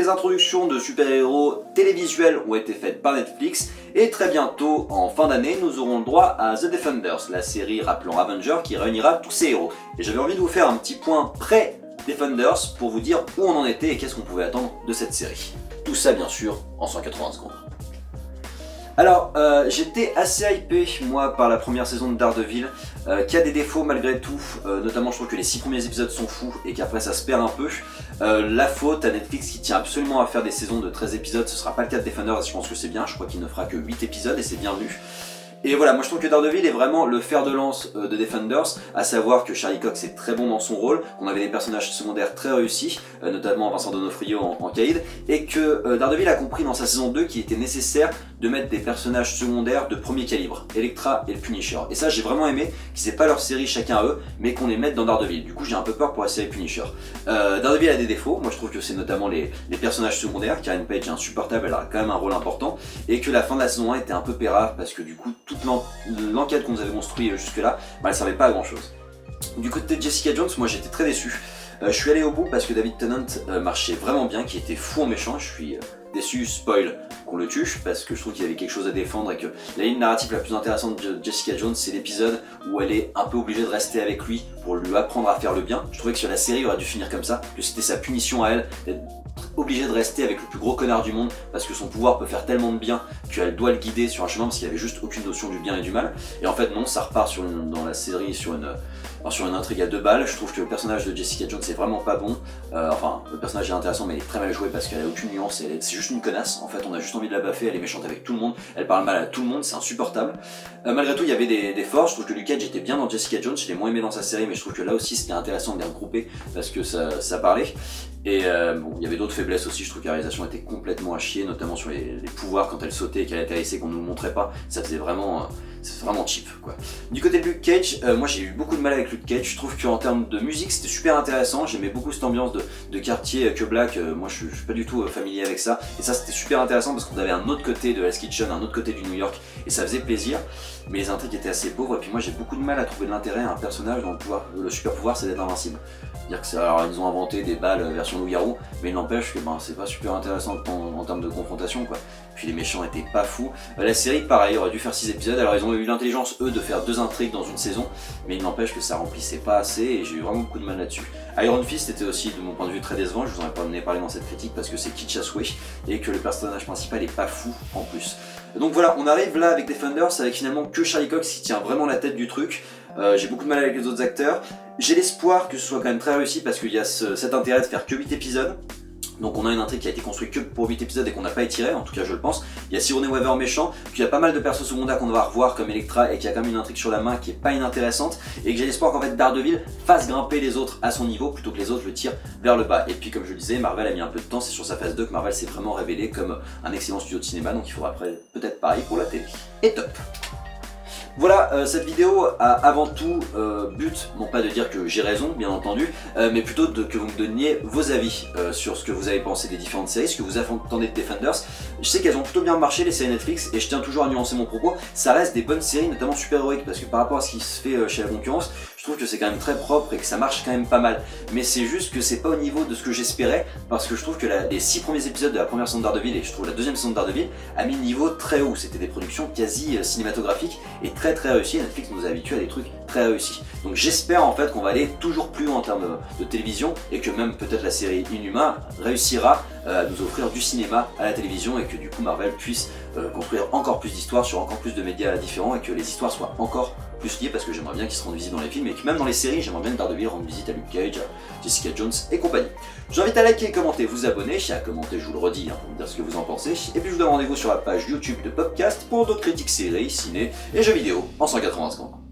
les introductions de super-héros télévisuels ont été faites par Netflix et très bientôt, en fin d'année, nous aurons le droit à The Defenders, la série rappelant Avengers qui réunira tous ces héros. Et j'avais envie de vous faire un petit point pré-Defenders pour vous dire où on en était et qu'est-ce qu'on pouvait attendre de cette série. Tout ça bien sûr en 180 secondes. Alors, j'étais assez hypé, moi, par la première saison de Daredevil, qui a des défauts malgré tout, notamment je trouve que les 6 premiers épisodes sont fous et qu'après ça se perd un peu. La faute à Netflix qui tient absolument à faire des saisons de 13 épisodes, ce sera pas le cas de Defenders, je pense que c'est bien, je crois qu'il ne fera que 8 épisodes et c'est bienvenu. Et voilà, moi je trouve que Daredevil est vraiment le fer de lance de Defenders, à savoir que Charlie Cox est très bon dans son rôle, qu'on avait des personnages secondaires très réussis, notamment Vincent D'Onofrio en Caïd, et que Daredevil a compris dans sa saison 2 qu'il était nécessaire de mettre des personnages secondaires de premier calibre, Elektra et le Punisher. Et ça j'ai vraiment aimé, qu'ils aient pas leur série chacun à eux, mais qu'on les mette dans Daredevil. Du coup j'ai un peu peur pour la série Punisher. Daredevil a des défauts, moi je trouve que c'est notamment les personnages secondaires, Karen Page est insupportable, elle a quand même un rôle important, et que la fin de la saison 1 était un peu pérave, parce que du coup toute l'enquête qu'on nous avait construite jusque là, elle servait pas à grand chose. Du côté de Jessica Jones, moi j'étais très déçu. Je suis allé au bout parce que David Tennant marchait vraiment bien, qui était fou en méchant, je suis déçu, spoil, qu'on le tue, parce que je trouve qu'il y avait quelque chose à défendre et que la ligne narrative la plus intéressante de Jessica Jones, c'est l'épisode où elle est un peu obligée de rester avec lui pour lui apprendre à faire le bien. Je trouvais que sur la série, il aurait dû finir comme ça, que c'était sa punition à elle, d'être obligée de rester avec le plus gros connard du monde, parce que son pouvoir peut faire tellement de bien qu'elle doit le guider sur un chemin, parce qu'il n'y avait juste aucune notion du bien et du mal. Et en fait non, ça repart dans la série sur une intrigue à 2 balles. Je trouve que le personnage de Jessica Jones est vraiment pas bon. Enfin, le personnage est intéressant, mais il est très mal joué parce qu'elle a aucune nuance. C'est juste une connasse. En fait, on a juste envie de la baffer. Elle est méchante avec tout le monde. Elle parle mal à tout le monde. C'est insupportable. Malgré tout, il y avait des forces. Je trouve que Luke Cage était bien dans Jessica Jones. Je l'ai moins aimé dans sa série, mais je trouve que là aussi c'était intéressant de les regrouper parce que ça parlait. Et bon, il y avait d'autres faiblesses aussi. Je trouve que la réalisation était complètement à chier, notamment sur les pouvoirs quand elle sautait et qu'elle atterrissait, qu'on nous montrait pas. Ça faisait vraiment. C'est vraiment cheap quoi. Du côté de Luke Cage, moi j'ai eu beaucoup de mal avec Luke Cage. Je trouve qu'en termes de musique c'était super intéressant. J'aimais beaucoup cette ambiance de quartier que Black. Moi je suis pas du tout familier avec ça. Et ça c'était super intéressant parce qu'on avait un autre côté de Hell's Kitchen, un autre côté du New York. Et ça faisait plaisir. Mais les intrigues étaient assez pauvres. Et puis moi j'ai beaucoup de mal à trouver de l'intérêt à un personnage dont le super pouvoir c'est d'être invincible. Dire que alors ils ont inventé des balles version loup-garou, mais il n'empêche que c'est pas super intéressant en termes de confrontation quoi. Puis les méchants étaient pas fous. La série pareil aurait dû faire 6 épisodes, alors ils ont eu l'intelligence eux de faire 2 intrigues dans une saison, mais il n'empêche que ça remplissait pas assez et j'ai eu vraiment beaucoup de mal là-dessus. Iron Fist était aussi de mon point de vue très décevant, je vous en ai pas parlé dans cette critique parce que c'est kitsch à souhait et que le personnage principal est pas fou en plus. Donc voilà, on arrive là avec Defenders avec finalement que Charlie Cox qui tient vraiment la tête du truc. J'ai beaucoup de mal avec les autres acteurs. J'ai l'espoir que ce soit quand même très réussi parce qu'il y a cet intérêt de faire que 8 épisodes. Donc on a une intrigue qui a été construite que pour 8 épisodes et qu'on n'a pas étiré, en tout cas je le pense. Il y a Sigourney Weaver méchant, puis il y a pas mal de persos secondaires qu'on va revoir comme Elektra et qui a quand même une intrigue sur la main qui est pas inintéressante. Et que j'ai l'espoir qu'en fait Daredevil fasse grimper les autres à son niveau plutôt que les autres le tirent vers le bas. Et puis comme je le disais, Marvel a mis un peu de temps, c'est sur sa phase 2 que Marvel s'est vraiment révélé comme un excellent studio de cinéma, donc il faudra après peut-être pareil pour la télé. Et top. Voilà, cette vidéo a avant tout but, non pas de dire que j'ai raison, bien entendu, mais plutôt que vous me donniez vos avis sur ce que vous avez pensé des différentes séries, ce que vous attendez de Defenders. Je sais qu'elles ont plutôt bien marché les séries Netflix, et je tiens toujours à nuancer mon propos, ça reste des bonnes séries, notamment super-héroïques, parce que par rapport à ce qui se fait chez la concurrence, je trouve que c'est quand même très propre et que ça marche quand même pas mal. Mais c'est juste que c'est pas au niveau de ce que j'espérais, parce que je trouve que les 6 premiers épisodes de la première saison de Daredevil, et je trouve la deuxième saison de Daredevil, a mis le niveau très haut. C'était des productions quasi cinématographiques, et très réussi. Netflix nous a habitués à des trucs très réussis. Donc j'espère en fait qu'on va aller toujours plus loin en termes de télévision et que même peut-être la série Inhumain réussira à nous offrir du cinéma à la télévision et que du coup Marvel puisse construire encore plus d'histoires sur encore plus de médias différents et que les histoires soient encore plus liées parce que j'aimerais bien qu'ils se rendent visite dans les films et que même dans les séries j'aimerais bien que Daredevil rende visite à Luke Cage, à Jessica Jones et compagnie. Je vous invite à liker, commenter, vous abonner, à commenter je vous le redis pour me dire ce que vous en pensez et puis je vous donne rendez-vous sur la page YouTube de Popcast pour d'autres critiques séries, ciné et jeux vidéo en 180 secondes.